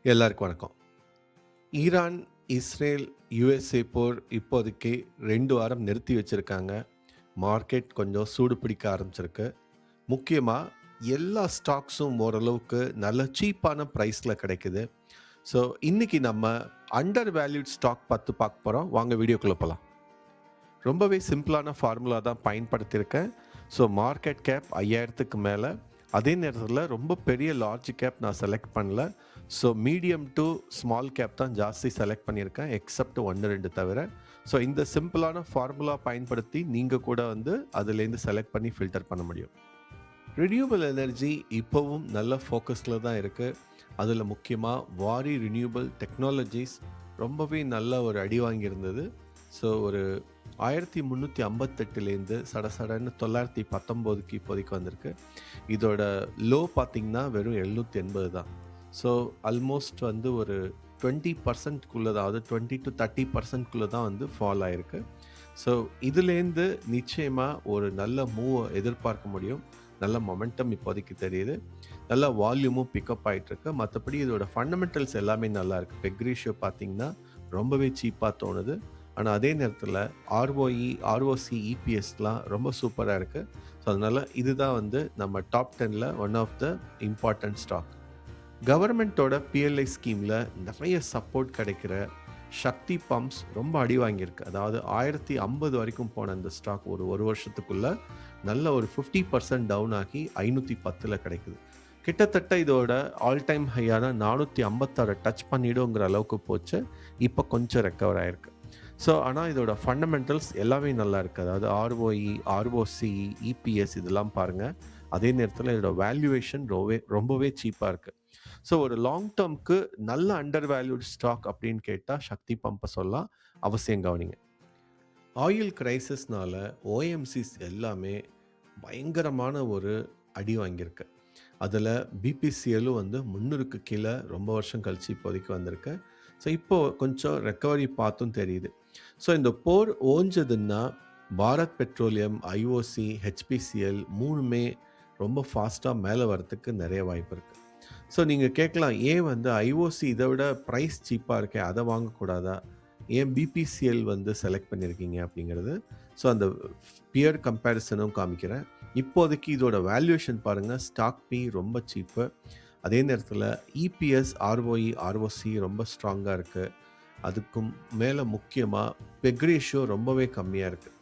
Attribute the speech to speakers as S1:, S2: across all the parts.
S1: எல்லாருக்கும் வணக்கம். Iran, Israel, USA போர் இப்போதைக்கு 2 வாரம் நிறுத்தி வச்சிருக்காங்க. மார்க்கெட் கொஞ்சம் சூடு பிடிக்க ஆரம்பிச்சிருக்கு. முக்கியமா எல்லா ஸ்டாக்ஸும் ஓரளவுக்கு நல்ல சீப்பான பிரைஸ்ல கிடைக்குது. ஸோ இன்னைக்கு நம்ம அண்டர் வேல்யூட் ஸ்டாக் பார்க்க போறோம். வாங்க வீடியோக்குள்ள போலாம். ரொம்பவே சிம்பிளான ஃபார்முலா தான் பயன்படுத்தியிருக்கேன். ஸோ மார்க்கெட் கேப் 5000க்கு மேலே, அதே நேரத்தில் ரொம்ப பெரிய லார்ஜ் கேப் நான் செலக்ட் பண்ணல. So medium to small cap தான் ஜாஸ்தி செலக்ட் பண்ணியிருக்கேன், எக்ஸப்ட் 1 2 தவிர. ஸோ இந்த சிம்பிளான ஃபார்முலா பயன்படுத்தி நீங்கள் கூட வந்து அதுலேருந்து செலக்ட் பண்ணி ஃபில்டர் பண்ண முடியும். ரினியூவபிள் எனர்ஜி இப்போவும் நல்ல ஃபோக்கஸில் தான் இருக்குது. அதில் முக்கியமாக வாரி ரினியூவபிள் டெக்னாலஜிஸ் ரொம்பவே நல்ல ஒரு அடி வாங்கியிருந்தது. ஸோ ஒரு 1358லேருந்து சடசடன்னு 919க்கு இப்போதைக்கு வந்திருக்கு. இதோட லோ பார்த்தீங்கன்னா வெறும் 780 தான். ஸோ ஆல்மோஸ்ட் வந்து ஒரு 20% அதாவது 20-30% தான் வந்து ஃபால் ஆயிருக்கு. ஸோ இதுலேருந்து நிச்சயமாக ஒரு நல்ல மூவ் எதிர்பார்க்க முடியும். நல்ல மொமெண்டம் இப்போதைக்கு தெரியுது. நல்ல வால்யூமும் பிக்கப் ஆகிட்டுருக்கு. மற்றபடி இதோட ஃபண்டமெண்டல்ஸ் எல்லாமே நல்லா இருக்குது. பெக் ரேஷியோ பார்த்தீங்கன்னா ரொம்பவே சீப்பாக தோணுது. ஆனால் அதே நேரத்தில் ஆர்ஓஇ, ஆர்ஓசி, இபிஎஸ்லாம் ரொம்ப சூப்பராக இருக்குது. ஸோ அதனால் இதுதான் வந்து நம்ம டாப் 10ல் one of the important stock. கவர்மெண்ட்டோட பிஎல்ஐ ஸ்கீமில் நிறைய சப்போர்ட் கிடைக்கிற சக்தி பம்ப்ஸ் ரொம்ப அடி வாங்கியிருக்கு. அதாவது 1050 வரைக்கும் போன இந்த ஸ்டாக் ஒரு வருஷத்துக்குள்ள நல்ல ஒரு 50% டவுன் ஆகி 510ல் கிடைக்குது. கிட்டத்தட்ட இதோட ஆல் டைம் ஹையான 456 டச் பண்ணிடுங்கிற அளவுக்கு போச்சு. இப்போ கொஞ்சம் ரெக்கவர் ஆயிருக்கு. ஸோ ஆனால் இதோட ஃபண்டமெண்டல்ஸ் எல்லாமே நல்லா இருக்குது. அதாவது ஆர்ஓஇ, ஆர்ஓசி, இபிஎஸ் இதெல்லாம் பாருங்கள். அதே நேரத்தில் இதோட வேல்யூவேஷன் ரொம்பவே சீப்பாக இருக்குது. ஸோ ஒரு லாங் டேர்ம்க்கு நல்ல அண்டர் வேல்யூட் ஸ்டாக் அப்படின்னு கேட்டால் சக்தி பம்பை சொல்லலாம். அவசியம் கவனிங்க. ஆயில் கிரைசிஸ்னால ஓஎம்சிஸ் எல்லாமே பயங்கரமான ஒரு அடி வாங்கியிருக்கு. அதில் பிபிசிஎல்லும் வந்து 300க்கு கீழே ரொம்ப வருஷம் கழித்து இப்போதைக்கு வந்திருக்கு. ஸோ இப்போது கொஞ்சம் ரெக்கவரி பார்த்தும் தெரியுது. ஸோ இந்த போர் ஓஞ்சதுன்னா பாரத் பெட்ரோலியம், ஐஓசி, ஹெச்பிசிஎல் 3மே ரொம்ப ஃபாஸ்ட்டாக மேலே வரத்துக்கு நிறைய வாய்ப்பு இருக்குது. ஸோ நீங்கள் கேட்கலாம், ஏன் வந்து ஐஓசி இதை விட ப்ரைஸ் சீப்பாக இருக்கே, அதை வாங்கக்கூடாதா, ஏன் பிபிசிஎல் வந்து செலக்ட் பண்ணியிருக்கீங்க அப்படிங்கிறது. ஸோ அந்த பியர் கம்பேரிசனும் காமிக்கிறேன். இப்போதைக்கு இதோட வேல்யூவேஷன் பாருங்கள். ஸ்டாக் பி ரொம்ப சீப்பு. அதே நேரத்தில் இபிஎஸ், ஆர்ஓஇ, ஆர்ஓசி ரொம்ப ஸ்ட்ராங்காக இருக்குது. அதுக்கும் மேலே முக்கியமாக பெக் ரேஷியோ ரொம்பவே கம்மியாக இருக்குது.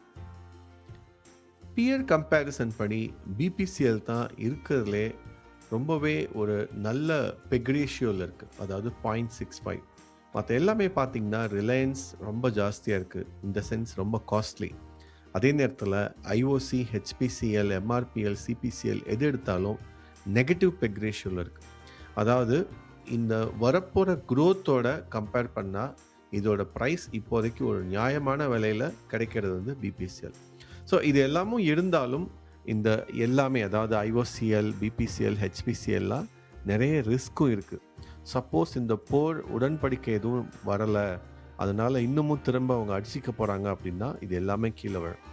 S1: பியர் கம்பேரிசன் படி பிபிசிஎல் தான் இருக்கிறதுலே ரொம்பவே ஒரு நல்ல பெக் ரேஷியோவில் இருக்குது. அதாவது 0.65. மற்ற எல்லாமே பார்த்தீங்கன்னா ரிலையன்ஸ் ரொம்ப ஜாஸ்தியாக இருக்குது. இந்த சென்ஸ் ரொம்ப காஸ்ட்லி. அதே நேரத்தில் ஐஓசி, ஹெச்பிசிஎல், எம்ஆர்பிஎல், சிபிசிஎல் எது எடுத்தாலும் நெகட்டிவ் பெக் ரேஷியோவில் இருக்குது. அதாவது இந்த வரப்போகிற க்ரோத்தோட கம்பேர் பண்ணால் இதோட ப்ரைஸ் இப்போதைக்கு ஒரு நியாயமான விலையில் கிடைக்கிறது வந்து பிபிசிஎல். ஸோ இது எல்லாமும் இருந்தாலும் இந்த எல்லாமே, அதாவது ஐஓசிஎல், பிபிசிஎல், ஹெச்பிசிஎல்லாம் நிறைய ரிஸ்க்கும் இருக்குது. சப்போஸ் இந்த போர் உடன்படிக்கை எதுவும் வரலை, அதனால் இன்னமும் திரும்ப அவங்க அடிச்சிக்க போகிறாங்க அப்படின்னா இது எல்லாமே கீழே வரும்.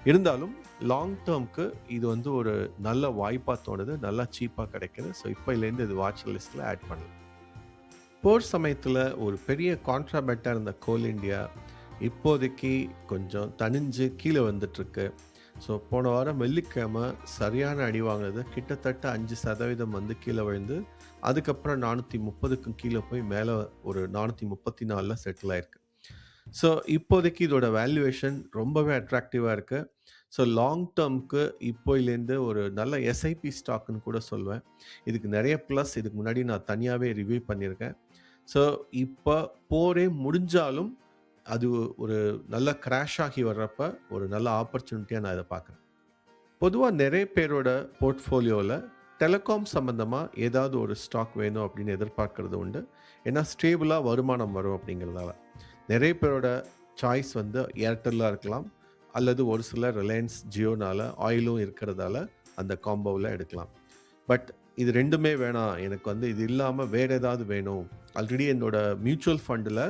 S1: இருந்தாலும் லாங் டேர்முக்கு இது வந்து ஒரு நல்ல வாய்ப்பாக தோணுது, நல்லா சீப்பாக கிடைக்குது. ஸோ இப்போலேருந்து இது வாட்ச் லிஸ்ட்டில் ஆட் பண்ணலாம். போர் சமயத்தில் ஒரு பெரிய கான்ட்ராபேட்டாக இருந்த கோல் இண்டியா இப்போதைக்கு கொஞ்சம் தணிஞ்சு கீழே வந்துட்டுருக்கு. ஸோ போன வாரம் வெள்ளிக்கிழமை சரியான அடி வாங்கினது. கிட்டத்தட்ட 5% வந்து கீழே விழுந்து அதுக்கப்புறம் 430க்கும் கீழே போய் மேலே ஒரு 434ல் செட்டில் ஆயிருக்கு. ஸோ இப்போதைக்கு இதோட வேல்யூவேஷன் ரொம்பவே அட்ராக்டிவாக இருக்குது. ஸோ லாங் டேர்முக்கு இப்போலேருந்து ஒரு நல்ல எஸ்ஐபி ஸ்டாக்குன்னு கூட சொல்லுவேன். இதுக்கு நிறைய ப்ளஸ் இதுக்கு முன்னாடி நான் தனியாகவே ரிவ்யூ பண்ணியிருக்கேன். ஸோ இப்போ போரே முடிஞ்சாலும் அது ஒரு நல்ல கிராஷ் ஆகி வர்றப்ப ஒரு நல்ல ஆப்பர்ச்சுனிட்டியாக நான் இதை பார்க்குறேன். பொதுவாக நிறைய பேரோட போர்ட்ஃபோலியோவில் டெலிகாம் சம்மந்தமாக ஏதாவது ஒரு ஸ்டாக் வேணும் அப்படின்னு எதிர்பார்க்கறது உண்டு. ஏன்னா ஸ்டேபிளாக வருமானம் வரும் அப்படிங்கிறதால. நிறைய பேரோட சாய்ஸ் வந்து ஏர்டெல்லாக இருக்கலாம், அல்லது ஒரு சில ரிலையன்ஸ் ஜியோனால ஆயிலும் இருக்கிறதால அந்த காம்போவில் எடுக்கலாம். பட் இது ரெண்டுமே வேணாம், எனக்கு வந்து இது இல்லாமல் வேறு ஏதாவது வேணும், ஆல்ரெடி என்னோட மியூச்சுவல் ஃபண்டில்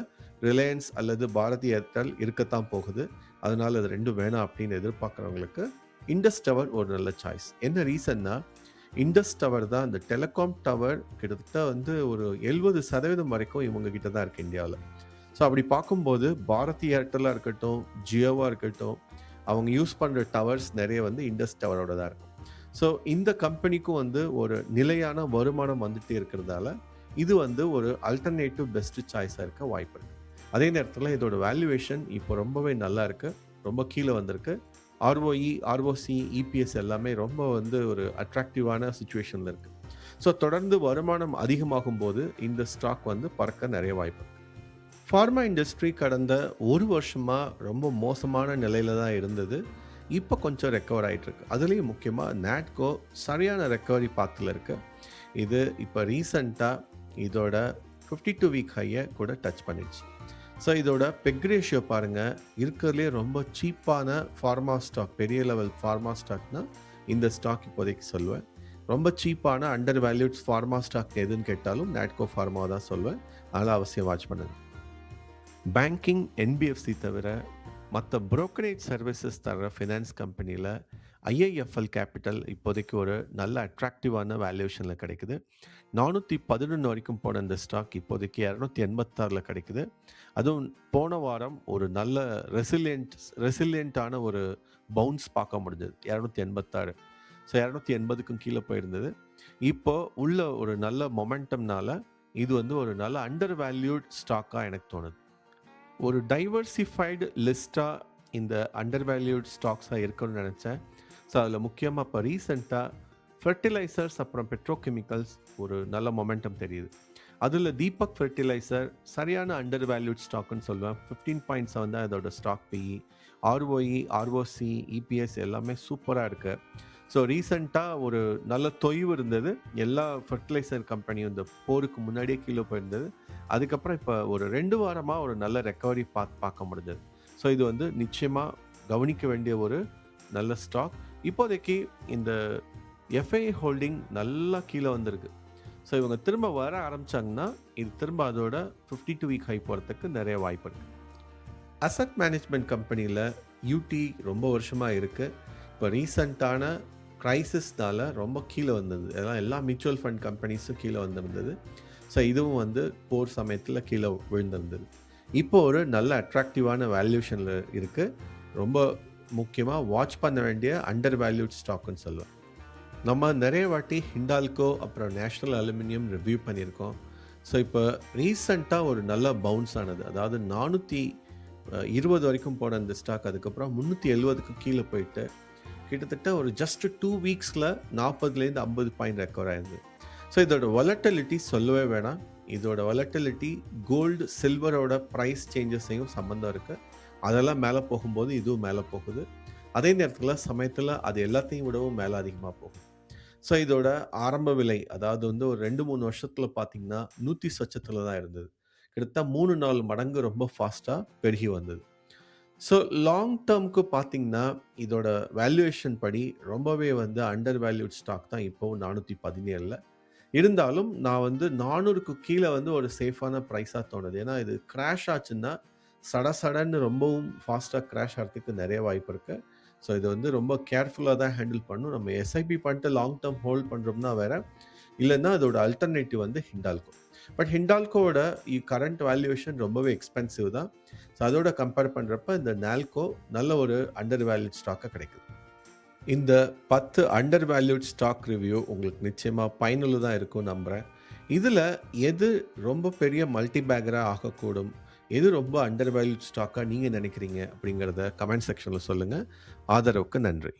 S1: ரிலையன்ஸ் அல்லது பாரதி ஏர்டெல் இருக்கத்தான் போகுது, அதனால் அது ரெண்டும் வேணாம் அப்படின்னு எதிர்பார்க்குறவங்களுக்கு இண்டஸ் டவர் ஒரு நல்ல சாய்ஸ். என்ன ரீசன்னா, இண்டஸ் டவர் தான் இந்த டெலிகாம் டவர் கிட்டத்தட்ட வந்து ஒரு 70% வரைக்கும் இவங்க கிட்ட தான் இருக்கு இந்தியாவுல. ஸோ அப்படி பார்க்கும்போது பாரதி ஏர்டெல்லா இருக்கட்டும், ஜியோவா இருக்கட்டும், அவங்க யூஸ் பண்ற டவர்ஸ் நெறைய வந்து இண்டஸ் டவரோட தான் இருக்கும். ஸோ இந்த கம்பெனிக்கும் வந்து ஒரு நிலையான வருமானம் வந்துட்டே இருக்கிறதால, இது வந்து ஒரு அல்டர்னேட்டிவ் பெஸ்ட் சாய்ஸா இருக்க வாய்ப்பு இருக்கு. அதே நேரத்தில இதோட வேல்யூவேஷன் இப்போ ரொம்பவே நல்லா இருக்கு. ரொம்ப கீழ வந்திருக்கு. ROE, ROC, EPS எல்லாமே ரொம்ப வந்து ஒரு அட்ராக்டிவான சிச்சுவேஷன்ல இருக்கு. ஸோ தொடர்ந்து வருமானம் அதிகமாகும்போது, இந்த ஸ்டாக் வந்து பறக்க நெறைய வாய்ப்பு இருக்கு. ஃபார்மா இண்டஸ்ட்ரி கடந்த 1 வருஷமா ரொம்ப மோசமான நிலையில தான் இருந்தது. இப்ப கொஞ்சம் ரெக்கவர் ஆயிட்டு இருக்கு. அதுலயும் முக்கியமா நாட்கோ சரியான ரெக்கவரி பாத்ல இருக்கு. இது இப்ப ரீசென்ட்டா இதோட 52 வீக் ஹைய கூட டச் பண்ணிடுச்சு. ஸோ இதோட பெக் ரேஷியோ பாருங்க, இருக்கிறதுலயே ரொம்ப சீப்பான ஃபார்மா ஸ்டாக், பெரிய லெவல் ஃபார்மா ஸ்டாக்னா இந்த ஸ்டாக் இப்போதைக்கு சொல்லுவேன். ரொம்ப சீப்பான அண்டர் வேல்யூட் ஃபார்மா ஸ்டாக் எதுன்னு கேட்டாலும் நாட்கோ ஃபார்மாவ தான் சொல்வேன். அதனால அவசியம் வாட்ச் பண்ணுங்க. பேங்கிங், என்பிஎஃப்சி தவிர மற்ற புரோக்கரேஜ் சர்வீசஸ் தர ஃபினான்ஸ் கம்பெனியில் ஐஐஎஃப்எல் கேபிட்டல் இப்போதைக்கு ஒரு நல்ல அட்ராக்டிவான வேல்யூஷனில் கிடைக்குது. 411 வரைக்கும் போன இந்த ஸ்டாக் இப்போதைக்கு 286 கிடைக்குது. அதுவும் போன வாரம் ஒரு நல்ல ரெசிலியண்ட்டான ஒரு பவுன்ஸ் பார்க்க முடிஞ்சது 286. ஸோ 280க்கும் கீழே போயிருந்தது. இப்போ உள்ள ஒரு நல்ல மொமெண்டம்னால இது வந்து ஒரு நல்ல அண்டர் வேல்யூட் ஸ்டாக்காக எனக்கு தோணுது. ஒரு டைவர்சிஃபைடு லிஸ்ட்டாக இந்த அண்டர் வேல்யூட் ஸ்டாக்ஸாக இருக்கணும்னு நினச்சேன். ஸோ அதில் முக்கியமாக இப்போ ரீசெண்டாக ஃபெர்டிலைசர்ஸ் அப்புறம் பெட்ரோகெமிக்கல்ஸ் ஒரு நல்ல மொமெண்டம் தெரியுது. அதில் தீபக் ஃபெர்டிலைசர் சரியான அண்டர் வேல்யூட் ஸ்டாக்குன்னு சொல்லுவேன். 15.7 தான் இதோட stock PE. ROE, ROC, EPS எல்லாமே சூப்பராக இருக்குது. ஸோ ரீசெண்டாக ஒரு நல்ல தொய்வு இருந்தது. எல்லா ஃபெர்டிலைசர் கம்பெனியும் இந்த போருக்கு முன்னாடியே கீழே போயிருந்தது. அதுக்கப்புறம் இப்போ ஒரு 2 வாரமாக ஒரு நல்ல ரெக்கவரி பார்க்க முடிஞ்சது. ஸோ இது வந்து நிச்சயமாக கவனிக்க வேண்டிய ஒரு நல்ல ஸ்டாக். இப்போதைக்கு இந்த FII ஹோல்டிங் நல்லா கீழே வந்திருக்கு. ஸோ இவங்க திரும்ப வர ஆரம்பிச்சாங்கன்னா இது திரும்ப அதோட 52 வீக் ஹை போகிறதுக்கு நிறைய வாய்ப்பு இருக்குது. அசட் மேனேஜ்மெண்ட் கம்பெனியில் யூடி ரொம்ப வருஷமாக இருக்குது. இப்போ ரீசண்டான க்ரைசிஸ்னால ரொம்ப கீழே வந்தது. அதெல்லாம் எல்லா மியூச்சுவல் ஃபண்ட் கம்பெனிஸும் கீழே வந்திருந்தது. ஸோ இதுவும் வந்து போர் சமயத்தில் கீழே விழுந்திருந்தது. இப்போ ஒரு நல்ல அட்ராக்டிவான வேல்யூஷனில் இருக்குது. ரொம்ப முக்கியமாக வாட்ச் பண்ண வேண்டிய அண்டர் வேல்யூட் ஸ்டாக்குன்னு சொல்லுவேன். நம்ம நிறைய வாட்டி ஹிண்டால்கோ அப்புறம் நேஷ்னல் அலுமினியம் ரிவ்யூ பண்ணியிருக்கோம். ஸோ இப்போ ரீசண்டாக ஒரு நல்ல பவுன்ஸ் ஆனது. அதாவது 420 வரைக்கும் போன இந்த ஸ்டாக் அதுக்கப்புறம் 370க்கு கீழே போயிட்டு கிட்டத்தட்ட ஒரு ஜஸ்ட் 2 வீக்ஸில் 40லேருந்து 50 பாயிண்ட் ரெக்கவர் ஆயிருந்தது. ஸோ இதோட வொலட்டிலிட்டி சொல்லவே வேணாம். இதோட வொலட்டிலிட்டி கோல்டு, சில்வரோட ப்ரைஸ் சேஞ்சஸையும் சம்மந்தம் இருக்குது. அதெல்லாம் மேலே போகும்போது இதுவும் மேலே போகுது. அதே நேரத்தில் சமயத்தில் அது எல்லாத்தையும் விடவும் மேலே அதிகமாக போகும். ஸோ இதோட ஆரம்ப விலை அதாவது வந்து ஒரு 2-3 வருஷத்தில் பார்த்தீங்கன்னா 100 சொச்சத்தில் தான் இருந்தது. கிட்டத்தட்ட 3-4 மடங்கு ரொம்ப ஃபாஸ்ட்டாக பெருகி வந்தது. ஸோ லாங் டேர்முக்கு பார்த்தீங்கன்னா இதோட வேல்யூவேஷன் படி ரொம்பவே வந்து அண்டர் வேல்யூட் ஸ்டாக் தான் இப்போவும் 417ல். இருந்தாலும் நான் வந்து 400க்கு கீழே வந்து ஒரு சேஃபான ப்ரைஸாக தோணுது. ஏன்னா இது கிராஷ் ஆச்சுன்னா சடன்னு ரொம்பவும் ஃபாஸ்ட்டாக கிராஷ் ஆகிறதுக்கு நிறைய வாய்ப்பு இருக்குது. ஸோ இது வந்து ரொம்ப கேர்ஃபுல்லாக தான் ஹேண்டில் பண்ணணும். நம்ம எஸ்ஐபி பண்ணிட்டு லாங் டேர்ம் ஹோல்ட் பண்ணுறோம்னா வேற, இல்லைன்னா அதோட அல்டர்னேட்டிவ் வந்து ஹிண்டால்கோ. பட் ஹிண்டால்கோவோட கரண்ட் வேல்யூவேஷன் ரொம்பவே எக்ஸ்பென்சிவ் தான். ஸோ அதோட கம்பேர் பண்ணுறப்ப இந்த நால்கோ நல்ல ஒரு அண்டர் வேல்யூட் ஸ்டாக்காக கிடைக்குது. இந்த 10 அண்டர் வேல்யூட் ஸ்டாக் ரிவ்யூ உங்களுக்கு நிச்சயமாக பயனுள்ளதாக இருக்கும்னு நம்புகிறேன். இதில் எது ரொம்ப பெரிய மல்டி பேக்கராக ஆகக்கூடும், எது ரொம்ப அண்டர் வேல்யூட் ஸ்டாக்காக நீங்கள் நினைக்கிறீங்க அப்படிங்கிறத கமெண்ட் செக்ஷனில் சொல்லுங்கள். ஆதரவுக்கு நன்றி.